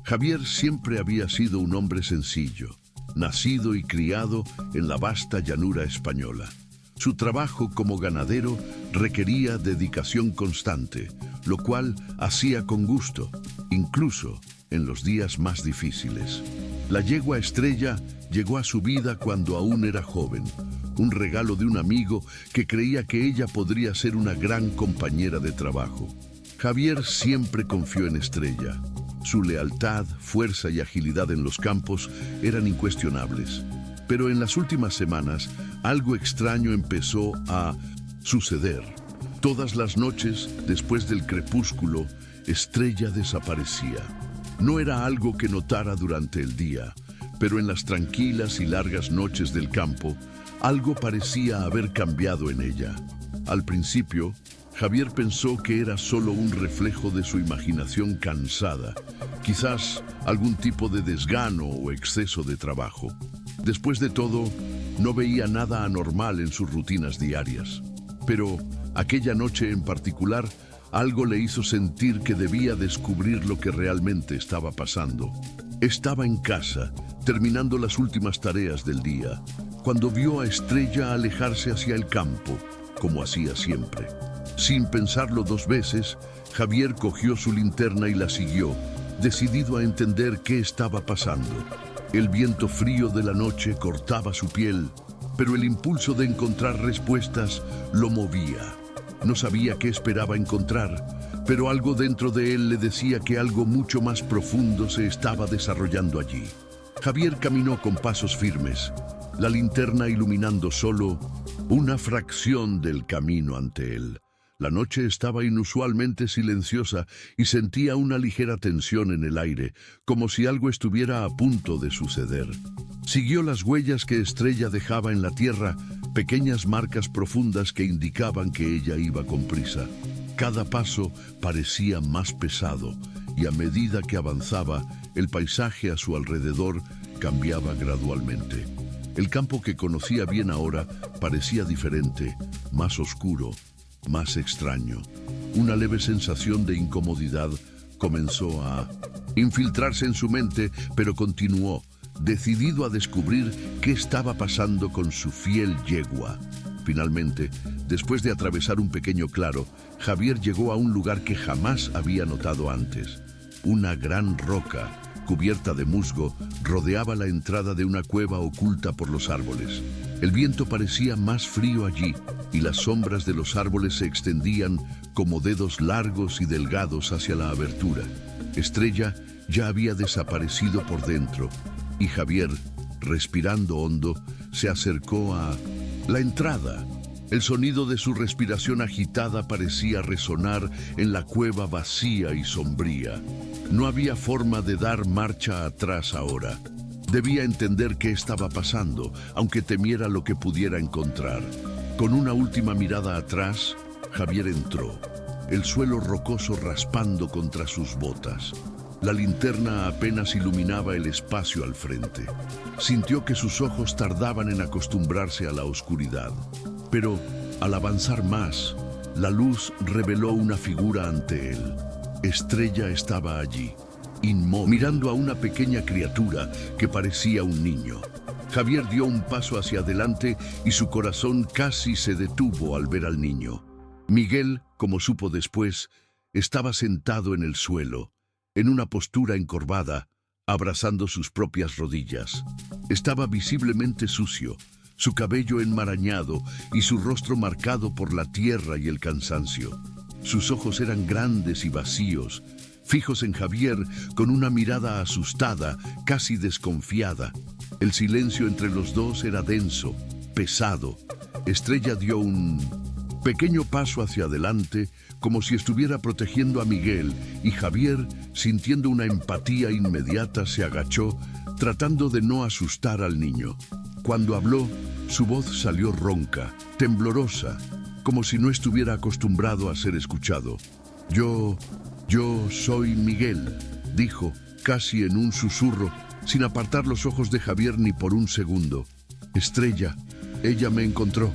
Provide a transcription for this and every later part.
Javier siempre había sido un hombre sencillo, nacido y criado en la vasta llanura española. Su trabajo como ganadero requería dedicación constante, lo cual hacía con gusto, incluso en los días más difíciles. La yegua Estrella llegó a su vida cuando aún era joven, un regalo de un amigo que creía que ella podría ser una gran compañera de trabajo. Javier siempre confió en Estrella. Su lealtad, fuerza y agilidad en los campos eran incuestionables. Pero en las últimas semanas, algo extraño empezó a suceder. Todas las noches, después del crepúsculo, Estrella desaparecía. No era algo que notara durante el día, pero en las tranquilas y largas noches del campo, algo parecía haber cambiado en ella. Al principio, Javier pensó que era solo un reflejo de su imaginación cansada, quizás algún tipo de desgano o exceso de trabajo. Después de todo, no veía nada anormal en sus rutinas diarias. Pero aquella noche en particular, algo le hizo sentir que debía descubrir lo que realmente estaba pasando. Estaba en casa, terminando las últimas tareas del día, cuando vio a Estrella alejarse hacia el campo, como hacía siempre. Sin pensarlo dos veces, Javier cogió su linterna y la siguió, decidido a entender qué estaba pasando. El viento frío de la noche cortaba su piel, pero el impulso de encontrar respuestas lo movía. No sabía qué esperaba encontrar, pero algo dentro de él le decía que algo mucho más profundo se estaba desarrollando allí. Javier caminó con pasos firmes, la linterna iluminando solo una fracción del camino ante él. La noche estaba inusualmente silenciosa y sentía una ligera tensión en el aire, como si algo estuviera a punto de suceder. Siguió las huellas que Estrella dejaba en la tierra, pequeñas marcas profundas que indicaban que ella iba con prisa. Cada paso parecía más pesado, y a medida que avanzaba, el paisaje a su alrededor cambiaba gradualmente. El campo que conocía bien ahora parecía diferente, más oscuro, más extraño. Una leve sensación de incomodidad comenzó a infiltrarse en su mente, pero continuó, decidido a descubrir qué estaba pasando con su fiel yegua. Finalmente, después de atravesar un pequeño claro, Javier llegó a un lugar que jamás había notado antes. Una gran roca, cubierta de musgo, rodeaba la entrada de una cueva oculta por los árboles. El viento parecía más frío allí, y las sombras de los árboles se extendían como dedos largos y delgados hacia la abertura. Estrella ya había desaparecido por dentro, y Javier, respirando hondo, se acercó a la entrada. El sonido de su respiración agitada parecía resonar en la cueva vacía y sombría. No había forma de dar marcha atrás ahora. Debía entender qué estaba pasando, aunque temiera lo que pudiera encontrar. Con una última mirada atrás, Javier entró, el suelo rocoso raspando contra sus botas. La linterna apenas iluminaba el espacio al frente. Sintió que sus ojos tardaban en acostumbrarse a la oscuridad. Pero, al avanzar más, la luz reveló una figura ante él. Estrella estaba allí, inmóvil, mirando a una pequeña criatura que parecía un niño. Javier dio un paso hacia adelante y su corazón casi se detuvo al ver al niño. Miguel, como supo después, estaba sentado en el suelo, en una postura encorvada, abrazando sus propias rodillas. Estaba visiblemente sucio, su cabello enmarañado y su rostro marcado por la tierra y el cansancio. Sus ojos eran grandes y vacíos, fijos en Javier con una mirada asustada, casi desconfiada. El silencio entre los dos era denso, pesado. Estrella dio un pequeño paso hacia adelante, como si estuviera protegiendo a Miguel, y Javier, sintiendo una empatía inmediata, se agachó, tratando de no asustar al niño. Cuando habló, su voz salió ronca, temblorosa, como si no estuviera acostumbrado a ser escuchado. Yo soy Miguel, dijo, casi en un susurro, sin apartar los ojos de Javier ni por un segundo. Estrella, ella me encontró.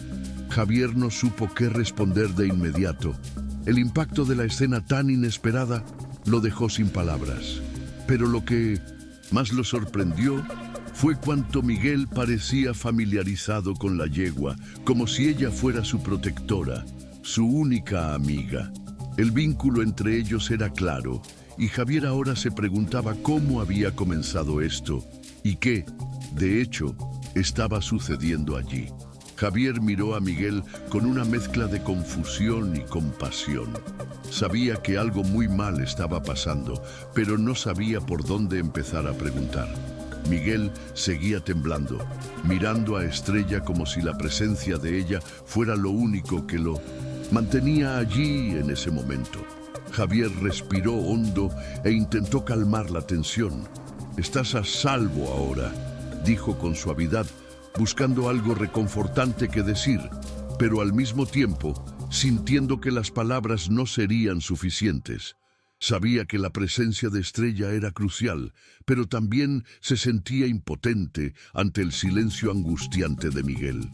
Javier no supo qué responder de inmediato. El impacto de la escena tan inesperada lo dejó sin palabras. Pero lo que más lo sorprendió fue cuánto Miguel parecía familiarizado con la yegua, como si ella fuera su protectora, su única amiga. El vínculo entre ellos era claro, y Javier ahora se preguntaba cómo había comenzado esto y qué, de hecho, estaba sucediendo allí. Javier miró a Miguel con una mezcla de confusión y compasión. Sabía que algo muy mal estaba pasando, pero no sabía por dónde empezar a preguntar. Miguel seguía temblando, mirando a Estrella como si la presencia de ella fuera lo único que lo mantenía allí en ese momento. Javier respiró hondo e intentó calmar la tensión. «Estás a salvo ahora», dijo con suavidad, buscando algo reconfortante que decir, pero al mismo tiempo sintiendo que las palabras no serían suficientes. Sabía que la presencia de Estrella era crucial, pero también se sentía impotente ante el silencio angustiante de Miguel.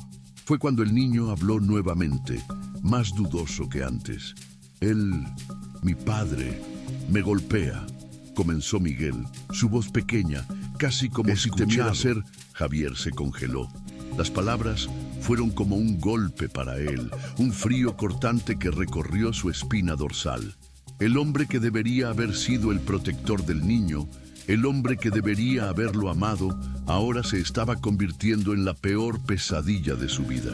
Fue cuando el niño habló nuevamente, más dudoso que antes. Mi padre, me golpea», comenzó Miguel, su voz pequeña, casi como si temiera ser. Javier se congeló. Las palabras fueron como un golpe para él, un frío cortante que recorrió su espina dorsal. El hombre que debería haber sido el protector del niño, el hombre que debería haberlo amado, ahora se estaba convirtiendo en la peor pesadilla de su vida.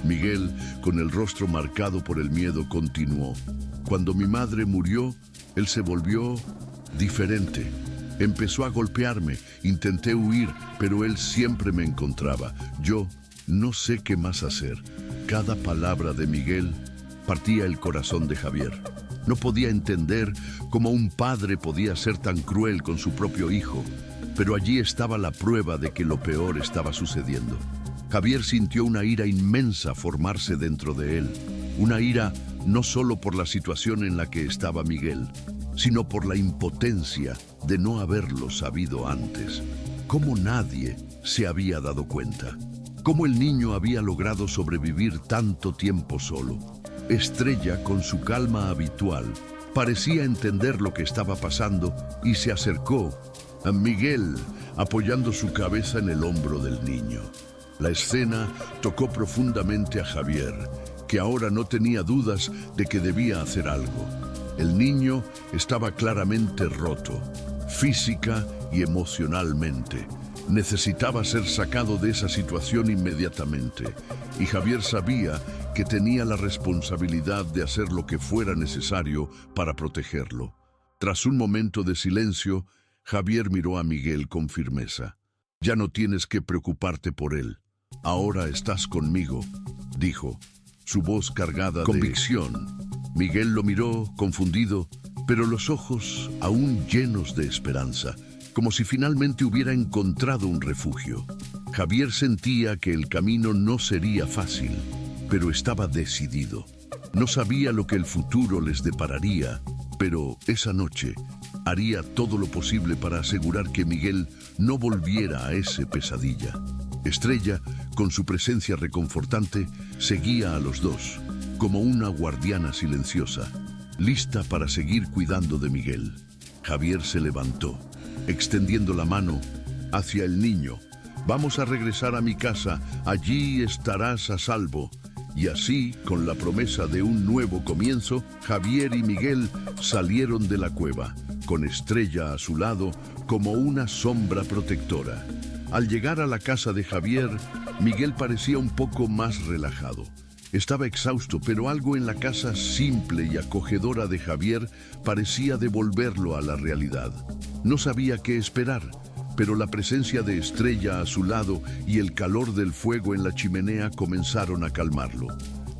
Miguel, con el rostro marcado por el miedo, continuó. «Cuando mi madre murió, él se volvió diferente. Empezó a golpearme, intenté huir, pero él siempre me encontraba. Yo no sé qué más hacer». Cada palabra de Miguel partía el corazón de Javier. No podía entender cómo un padre podía ser tan cruel con su propio hijo, pero allí estaba la prueba de que lo peor estaba sucediendo. Javier sintió una ira inmensa formarse dentro de él, una ira no solo por la situación en la que estaba Miguel, sino por la impotencia de no haberlo sabido antes. ¿Cómo nadie se había dado cuenta? ¿Cómo el niño había logrado sobrevivir tanto tiempo solo? Estrella, con su calma habitual, parecía entender lo que estaba pasando y se acercó a Miguel, apoyando su cabeza en el hombro del niño. La escena tocó profundamente a Javier, que ahora no tenía dudas de que debía hacer algo. El niño estaba claramente roto, física y emocionalmente. Necesitaba ser sacado de esa situación inmediatamente, y Javier sabía que tenía la responsabilidad de hacer lo que fuera necesario para protegerlo. Tras un momento de silencio, Javier miró a Miguel con firmeza. «Ya no tienes que preocuparte por él. Ahora estás conmigo», dijo, su voz cargada de convicción. Miguel lo miró, confundido, pero los ojos aún llenos de esperanza, como si finalmente hubiera encontrado un refugio. Javier sentía que el camino no sería fácil, pero estaba decidido. No sabía lo que el futuro les depararía, pero esa noche haría todo lo posible para asegurar que Miguel no volviera a esa pesadilla. Estrella, con su presencia reconfortante, seguía a los dos, como una guardiana silenciosa, lista para seguir cuidando de Miguel. Javier se levantó, extendiendo la mano hacia el niño. «Vamos a regresar a mi casa, allí estarás a salvo». Y así, con la promesa de un nuevo comienzo, Javier y Miguel salieron de la cueva, con Estrella a su lado como una sombra protectora. Al llegar a la casa de Javier, Miguel parecía un poco más relajado. Estaba exhausto, pero algo en la casa simple y acogedora de Javier parecía devolverlo a la realidad. No sabía qué esperar, pero la presencia de Estrella a su lado y el calor del fuego en la chimenea comenzaron a calmarlo.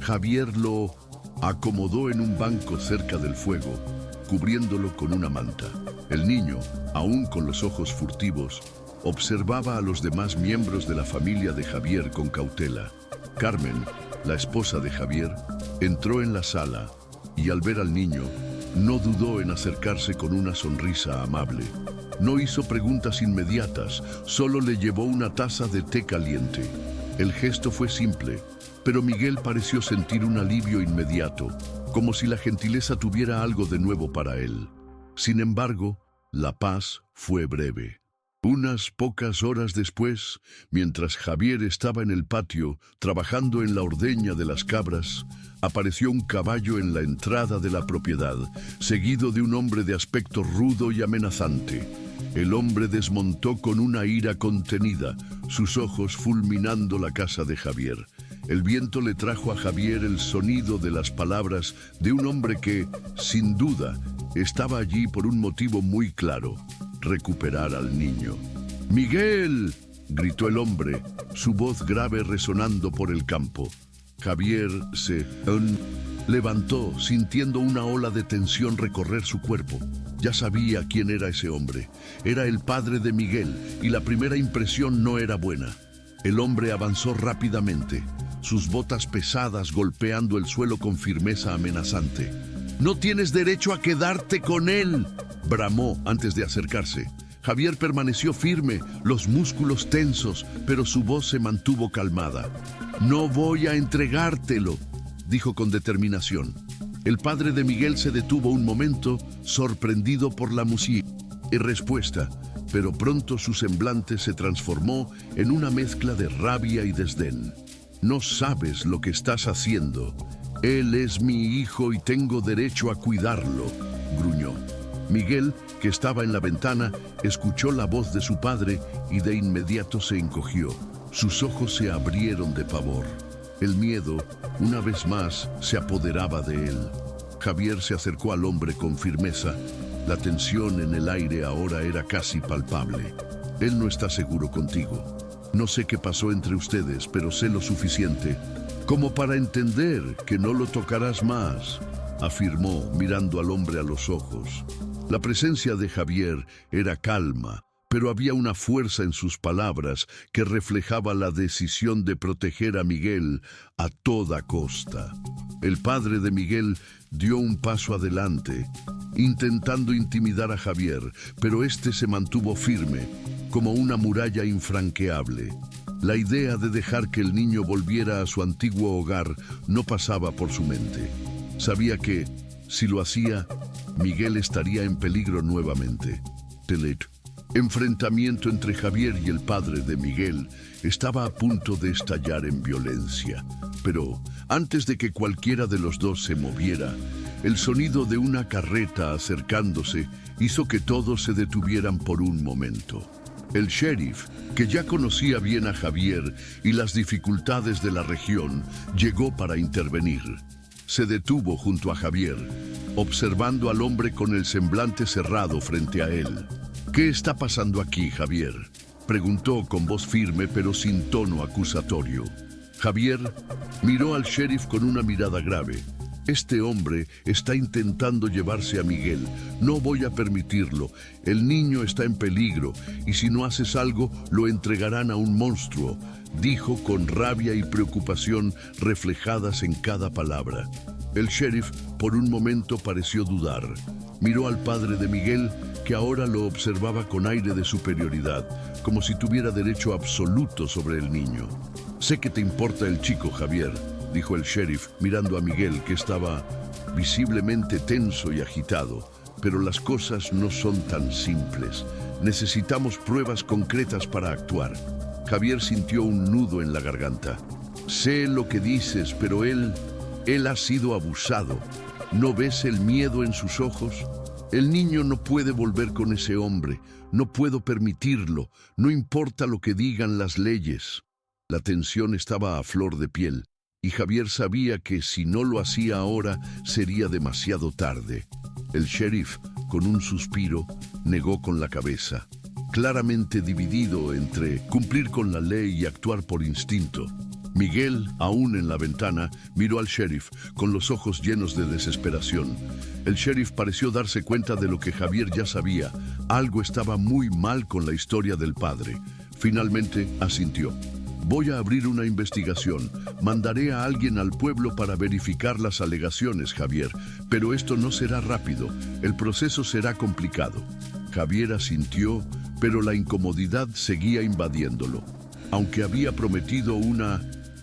Javier lo acomodó en un banco cerca del fuego, cubriéndolo con una manta. El niño, aún con los ojos furtivos, observaba a los demás miembros de la familia de Javier con cautela. Carmen, la esposa de Javier, entró en la sala y al ver al niño, no dudó en acercarse con una sonrisa amable. No hizo preguntas inmediatas, solo le llevó una taza de té caliente. El gesto fue simple, pero Miguel pareció sentir un alivio inmediato, como si la gentileza tuviera algo de nuevo para él. Sin embargo, La paz fue breve. Unas pocas horas después, mientras Javier estaba en el patio trabajando en la ordeña de las cabras, apareció un caballo en la entrada de la propiedad, seguido de un hombre de aspecto rudo y amenazante. El hombre desmontó con una ira contenida, sus ojos fulminando la casa de Javier. El viento le trajo a Javier el sonido de las palabras de un hombre que, sin duda, estaba allí por un motivo muy claro: recuperar al niño. ¡Miguel!, gritó el hombre, su voz grave resonando por el campo. Javier se levantó, sintiendo una ola de tensión recorrer su cuerpo. Ya sabía quién era ese hombre. Era el padre de Miguel, y la primera impresión no era buena. El hombre avanzó rápidamente, sus botas pesadas golpeando el suelo con firmeza amenazante. «¡No tienes derecho a quedarte con él!», bramó antes de acercarse. Javier permaneció firme, los músculos tensos, pero su voz se mantuvo calmada. «No voy a entregártelo», dijo con determinación. El padre de Miguel se detuvo un momento, sorprendido por la música y respuesta, pero pronto su semblante se transformó en una mezcla de rabia y desdén. «No sabes lo que estás haciendo. Él es mi hijo y tengo derecho a cuidarlo», gruñó. Miguel, que estaba en la ventana, escuchó la voz de su padre y de inmediato se encogió. Sus ojos se abrieron de pavor. El miedo, una vez más, se apoderaba de él. Javier se acercó al hombre con firmeza. La tensión en el aire ahora era casi palpable. «Él no está seguro contigo. No sé qué pasó entre ustedes, pero sé lo suficiente como para entender que no lo tocarás más», afirmó mirando al hombre a los ojos. La presencia de Javier era calma, pero había una fuerza en sus palabras que reflejaba la decisión de proteger a Miguel a toda costa. El padre de Miguel dio un paso adelante, intentando intimidar a Javier, pero este se mantuvo firme, como una muralla infranqueable. La idea de dejar que el niño volviera a su antiguo hogar no pasaba por su mente. Sabía que, si lo hacía, Miguel estaría en peligro nuevamente. El enfrentamiento entre Javier y el padre de Miguel estaba a punto de estallar en violencia. Pero, antes de que cualquiera de los dos se moviera, el sonido de una carreta acercándose hizo que todos se detuvieran por un momento. El sheriff, que ya conocía bien a Javier y las dificultades de la región, llegó para intervenir. Se detuvo junto a Javier, observando al hombre con el semblante cerrado frente a él. «¿Qué está pasando aquí, Javier?», preguntó con voz firme pero sin tono acusatorio. Javier miró al sheriff con una mirada grave. «Este hombre está intentando llevarse a Miguel. No voy a permitirlo. El niño está en peligro y si no haces algo, lo entregarán a un monstruo», dijo con rabia y preocupación reflejadas en cada palabra. El sheriff por un momento pareció dudar. Miró al padre de Miguel, que ahora lo observaba con aire de superioridad, como si tuviera derecho absoluto sobre el niño. «Sé que te importa el chico, Javier», dijo el sheriff mirando a Miguel, que estaba visiblemente tenso y agitado. «Pero las cosas no son tan simples. Necesitamos pruebas concretas para actuar». Javier sintió un nudo en la garganta. «Sé lo que dices, pero él ha sido abusado. ¿No ves el miedo en sus ojos? El niño no puede volver con ese hombre. No puedo permitirlo. No importa lo que digan las leyes». La tensión estaba a flor de piel, y Javier sabía que si no lo hacía ahora, sería demasiado tarde. El sheriff, con un suspiro, negó con la cabeza, claramente dividido entre cumplir con la ley y actuar por instinto. Miguel, aún en la ventana, miró al sheriff con los ojos llenos de desesperación. El sheriff pareció darse cuenta de lo que Javier ya sabía. Algo estaba muy mal con la historia del padre. Finalmente asintió. «Voy a abrir una investigación. Mandaré a alguien al pueblo para verificar las alegaciones, Javier. Pero esto no será rápido. El proceso será complicado». Javier asintió, pero la incomodidad seguía invadiéndolo. Aunque había prometido una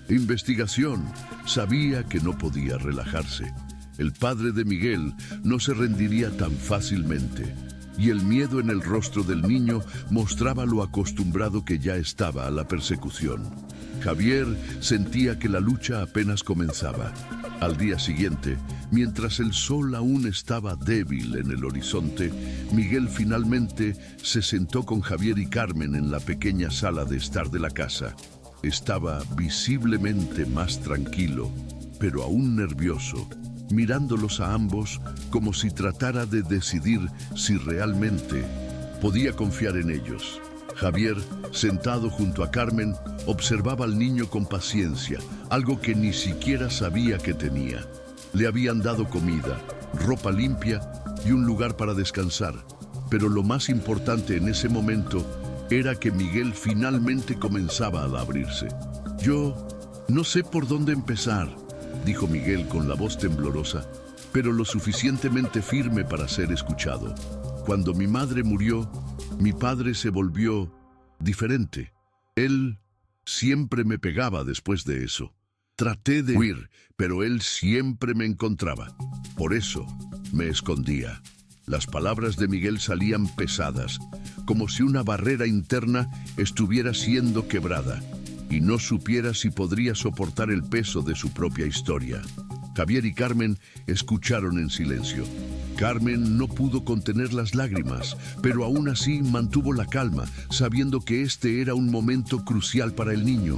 investigación, sabía que no podía relajarse. El padre de Miguel no se rendiría tan fácilmente. y el miedo en el rostro del niño mostraba lo acostumbrado que ya estaba a la persecución. Javier sentía que la lucha apenas comenzaba. Al día siguiente, mientras el sol aún estaba débil en el horizonte, Miguel finalmente se sentó con Javier y Carmen en la pequeña sala de estar de la casa. Estaba visiblemente más tranquilo, pero aún nervioso, mirándolos a ambos como si tratara de decidir si realmente podía confiar en ellos. Javier, sentado junto a Carmen, observaba al niño con paciencia, algo que ni siquiera sabía que tenía. Le habían dado comida, ropa limpia y un lugar para descansar, pero lo más importante en ese momento era que Miguel finalmente comenzaba a abrirse. «Yo no sé por dónde empezar», dijo Miguel con la voz temblorosa, pero lo suficientemente firme para ser escuchado. «Cuando mi madre murió, mi padre se volvió diferente. Él siempre me pegaba después de eso. Traté de huir, pero él siempre me encontraba. Por eso me escondía». Las palabras de Miguel salían pesadas, como si una barrera interna estuviera siendo quebrada, y no supiera si podría soportar el peso de su propia historia. Javier y Carmen escucharon en silencio. Carmen no pudo contener las lágrimas, pero aún así mantuvo la calma, sabiendo que este era un momento crucial para el niño.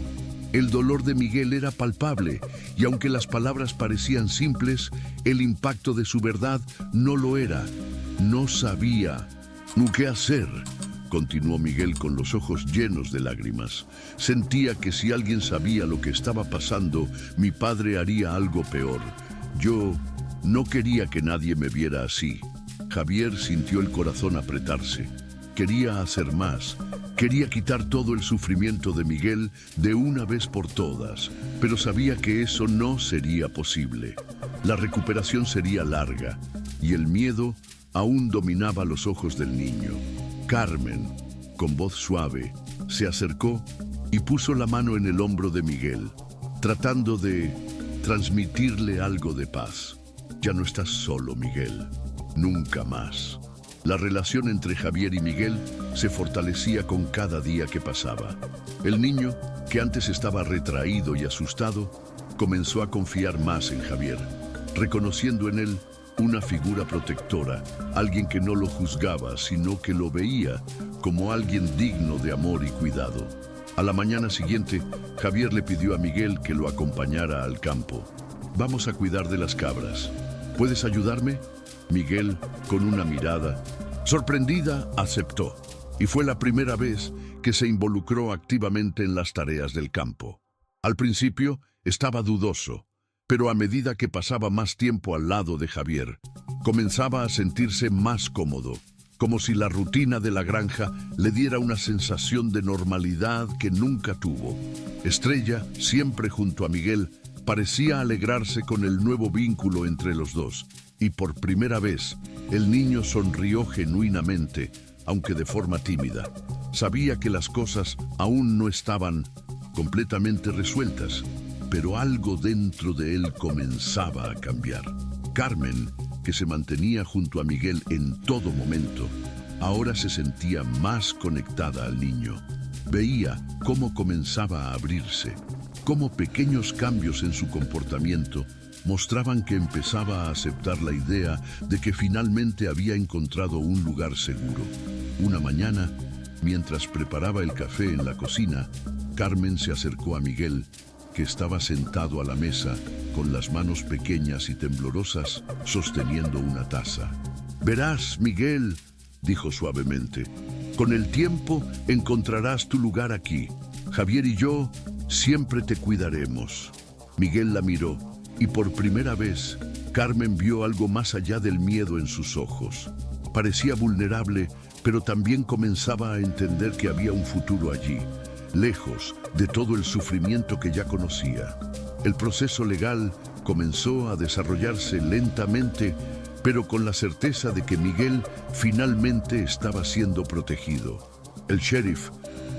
El dolor de Miguel era palpable, y aunque las palabras parecían simples, el impacto de su verdad no lo era. No sabía qué hacer, continuó Miguel con los ojos llenos de lágrimas. Sentía que si alguien sabía lo que estaba pasando, mi padre haría algo peor. Yo no quería que nadie me viera así. Javier sintió el corazón apretarse. Quería hacer más. Quería quitar todo el sufrimiento de Miguel de una vez por todas, pero sabía que eso no sería posible. La recuperación sería larga, y el miedo aún dominaba los ojos del niño. Carmen, con voz suave, se acercó y puso la mano en el hombro de Miguel, tratando de transmitirle algo de paz. «Ya no estás solo, Miguel. Nunca más». La relación entre Javier y Miguel se fortalecía con cada día que pasaba. El niño, que antes estaba retraído y asustado, comenzó a confiar más en Javier, reconociendo en él una figura protectora, alguien que no lo juzgaba, sino que lo veía como alguien digno de amor y cuidado. A la mañana siguiente, Javier le pidió a Miguel que lo acompañara al campo. «Vamos a cuidar de las cabras. ¿Puedes ayudarme?» Miguel, con una mirada sorprendida, aceptó, y fue la primera vez que se involucró activamente en las tareas del campo. Al principio estaba dudoso, pero a medida que pasaba más tiempo al lado de Javier, comenzaba a sentirse más cómodo, como si la rutina de la granja le diera una sensación de normalidad que nunca tuvo. Estrella, siempre junto a Miguel, parecía alegrarse con el nuevo vínculo entre los dos, y por primera vez el niño sonrió genuinamente, aunque de forma tímida. Sabía que las cosas aún no estaban completamente resueltas, pero algo dentro de él comenzaba a cambiar. Carmen, que se mantenía junto a Miguel en todo momento, ahora se sentía más conectada al niño. Veía cómo comenzaba a abrirse, cómo pequeños cambios en su comportamiento mostraban que empezaba a aceptar la idea de que finalmente había encontrado un lugar seguro. Una mañana, mientras preparaba el café en la cocina, Carmen se acercó a Miguel, que estaba sentado a la mesa, con las manos pequeñas y temblorosas, sosteniendo una taza. «Verás, Miguel», dijo suavemente, «con el tiempo encontrarás tu lugar aquí. Javier y yo siempre te cuidaremos». Miguel la miró, y por primera vez, Carmen vio algo más allá del miedo en sus ojos. Parecía vulnerable, pero también comenzaba a entender que había un futuro allí, lejos de todo el sufrimiento que ya conocía. El proceso legal comenzó a desarrollarse lentamente, pero con la certeza de que Miguel finalmente estaba siendo protegido. El sheriff,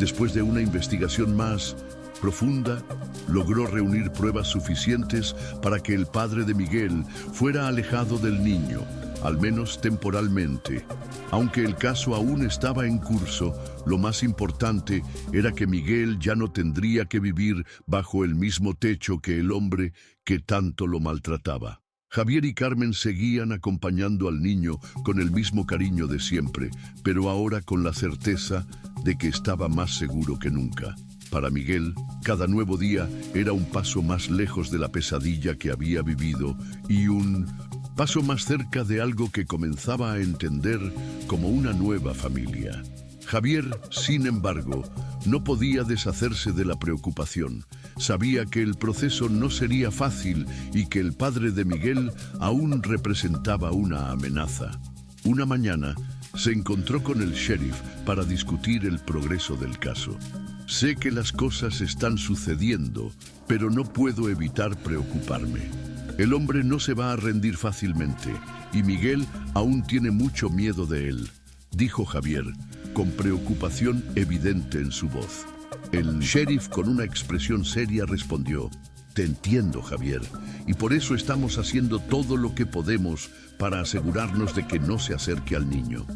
después de una investigación más profunda, logró reunir pruebas suficientes para que el padre de Miguel fuera alejado del niño, al menos temporalmente. Aunque el caso aún estaba en curso, lo más importante era que Miguel ya no tendría que vivir bajo el mismo techo que el hombre que tanto lo maltrataba. Javier y Carmen seguían acompañando al niño con el mismo cariño de siempre, pero ahora con la certeza de que estaba más seguro que nunca. Para Miguel, cada nuevo día era un paso más lejos de la pesadilla que había vivido y un paso más cerca de algo que comenzaba a entender como una nueva familia. Javier, sin embargo, no podía deshacerse de la preocupación. Sabía que el proceso no sería fácil y que el padre de Miguel aún representaba una amenaza. Una mañana se encontró con el sheriff para discutir el progreso del caso. Sé que las cosas están sucediendo, pero no puedo evitar preocuparme. El hombre no se va a rendir fácilmente y Miguel aún tiene mucho miedo de él, dijo Javier, con preocupación evidente en su voz. El sheriff, con una expresión seria, respondió: «Te entiendo, Javier, y por eso estamos haciendo todo lo que podemos para asegurarnos de que no se acerque al niño.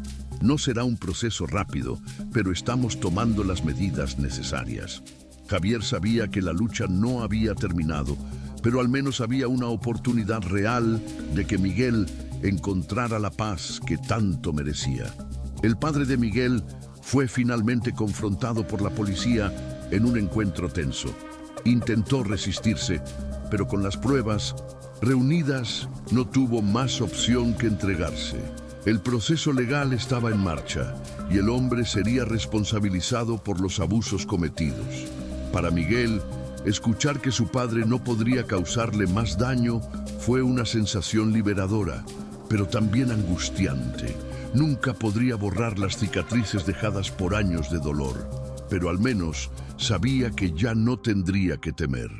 No será un proceso rápido, pero estamos tomando las medidas necesarias». Javier sabía que la lucha no había terminado, pero al menos había una oportunidad real de que Miguel encontrara la paz que tanto merecía. El padre de Miguel fue finalmente confrontado por la policía en un encuentro tenso. Intentó resistirse, pero con las pruebas reunidas no tuvo más opción que entregarse. El proceso legal estaba en marcha y el hombre sería responsabilizado por los abusos cometidos. Para Miguel, escuchar que su padre no podría causarle más daño fue una sensación liberadora, pero también angustiante. Nunca podría borrar las cicatrices dejadas por años de dolor, pero al menos sabía que ya no tendría que temer.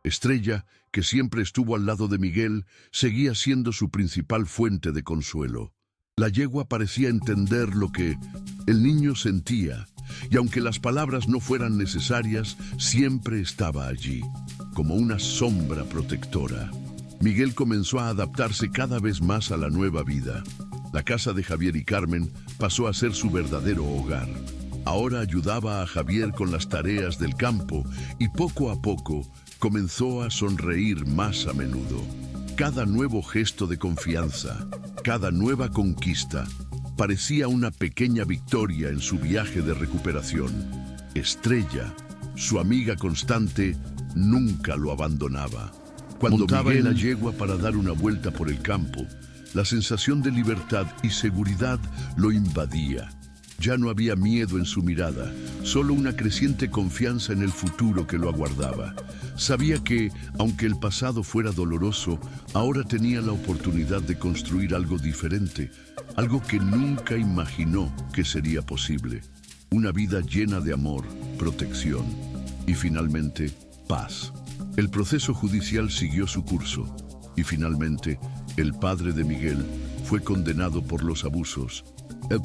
Estrella, que siempre estuvo al lado de Miguel, seguía siendo su principal fuente de consuelo. La yegua parecía entender lo que el niño sentía, y aunque las palabras no fueran necesarias, siempre estaba allí, como una sombra protectora. Miguel comenzó a adaptarse cada vez más a la nueva vida. La casa de Javier y Carmen pasó a ser su verdadero hogar. Ahora ayudaba a Javier con las tareas del campo y poco a poco comenzó a sonreír más a menudo. Cada nuevo gesto de confianza, cada nueva conquista, parecía una pequeña victoria en su viaje de recuperación. Estrella, su amiga constante, nunca lo abandonaba. Cuando montaba en la yegua para dar una vuelta por el campo, la sensación de libertad y seguridad lo invadía. Ya no había miedo en su mirada, solo una creciente confianza en el futuro que lo aguardaba. Sabía que, aunque el pasado fuera doloroso, ahora tenía la oportunidad de construir algo diferente, algo que nunca imaginó que sería posible. Una vida llena de amor, protección y finalmente, paz. El proceso judicial siguió su curso y finalmente el padre de Miguel fue condenado por los abusos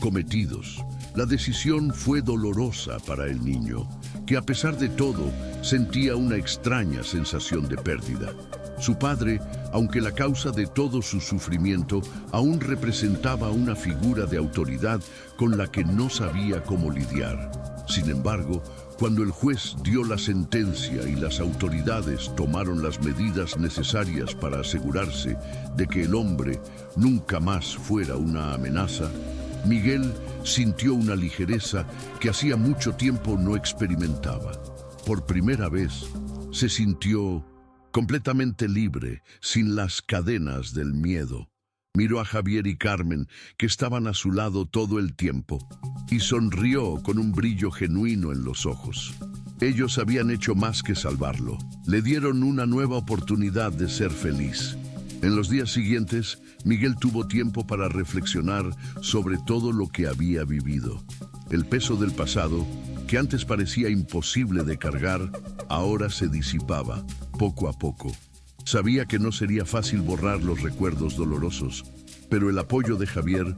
cometidos. La decisión fue dolorosa para el niño, que a pesar de todo sentía una extraña sensación de pérdida. Su padre, aunque la causa de todo su sufrimiento, aún representaba una figura de autoridad con la que no sabía cómo lidiar. Sin embargo, cuando el juez dio la sentencia y las autoridades tomaron las medidas necesarias para asegurarse de que el hombre nunca más fuera una amenaza, Miguel sintió una ligereza que hacía mucho tiempo no experimentaba. Por primera vez, se sintió completamente libre, sin las cadenas del miedo. Miró a Javier y Carmen, que estaban a su lado todo el tiempo, y sonrió con un brillo genuino en los ojos. Ellos habían hecho más que salvarlo. Le dieron una nueva oportunidad de ser feliz. En los días siguientes, Miguel tuvo tiempo para reflexionar sobre todo lo que había vivido. El peso del pasado, que antes parecía imposible de cargar, ahora se disipaba, poco a poco. Sabía que no sería fácil borrar los recuerdos dolorosos, pero el apoyo de Javier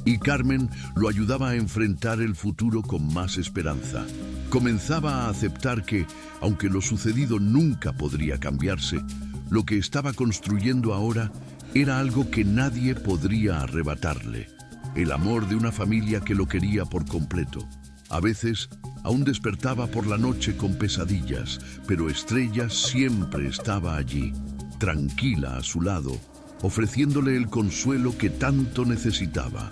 y Carmen lo ayudaba a enfrentar el futuro con más esperanza. Comenzaba a aceptar que, aunque lo sucedido nunca podría cambiarse, lo que estaba construyendo ahora era algo que nadie podría arrebatarle. el amor de una familia que lo quería por completo. A veces, aún despertaba por la noche con pesadillas, pero Estrella siempre estaba allí, tranquila a su lado, ofreciéndole el consuelo que tanto necesitaba.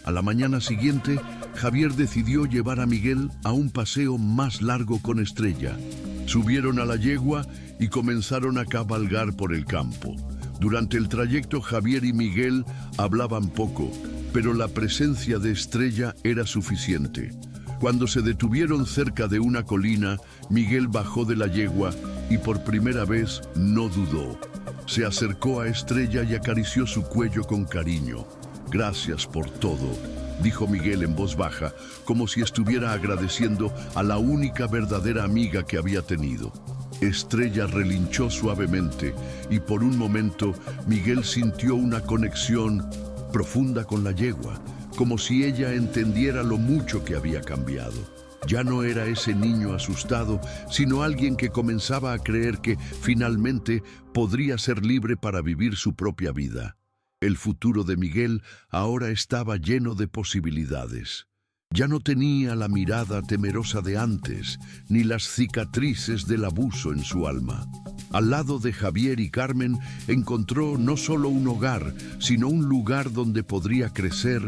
A la mañana siguiente, Javier decidió llevar a Miguel a un paseo más largo con Estrella. Subieron a la yegua y comenzaron a cabalgar por el campo. Durante el trayecto, Javier y Miguel hablaban poco, pero la presencia de Estrella era suficiente. Cuando se detuvieron cerca de una colina, Miguel bajó de la yegua y por primera vez no dudó. Se acercó a Estrella y acarició su cuello con cariño. «Gracias por todo», dijo Miguel en voz baja, como si estuviera agradeciendo a la única verdadera amiga que había tenido. Estrella relinchó suavemente y por un momento Miguel sintió una conexión profunda con la yegua, como si ella entendiera lo mucho que había cambiado. Ya no era ese niño asustado, sino alguien que comenzaba a creer que finalmente podría ser libre para vivir su propia vida. El futuro de Miguel ahora estaba lleno de posibilidades. Ya no tenía la mirada temerosa de antes, ni las cicatrices del abuso en su alma. Al lado de Javier y Carmen encontró no solo un hogar, sino un lugar donde podría crecer,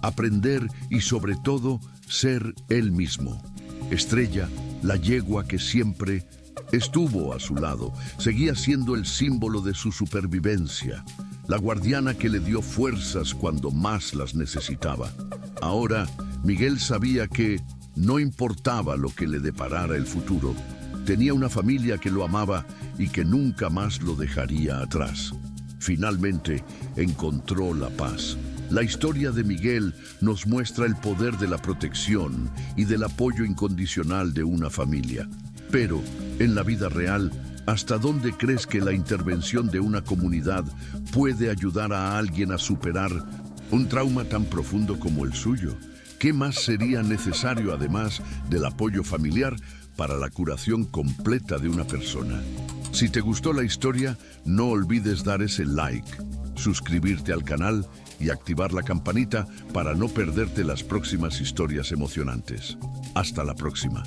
aprender y sobre todo ser él mismo. Estrella, la yegua que siempre estuvo a su lado, seguía siendo el símbolo de su supervivencia, la guardiana que le dio fuerzas cuando más las necesitaba. Ahora, Miguel sabía que no importaba lo que le deparara el futuro, tenía una familia que lo amaba y que nunca más lo dejaría atrás. Finalmente, encontró la paz. La historia de Miguel nos muestra el poder de la protección y del apoyo incondicional de una familia. Pero, en la vida real, ¿hasta dónde crees que la intervención de una comunidad puede ayudar a alguien a superar un trauma tan profundo como el suyo? ¿Qué más sería necesario además del apoyo familiar para la curación completa de una persona? Si te gustó la historia, no olvides dar ese like, suscribirte al canal y activar la campanita para no perderte las próximas historias emocionantes. Hasta la próxima.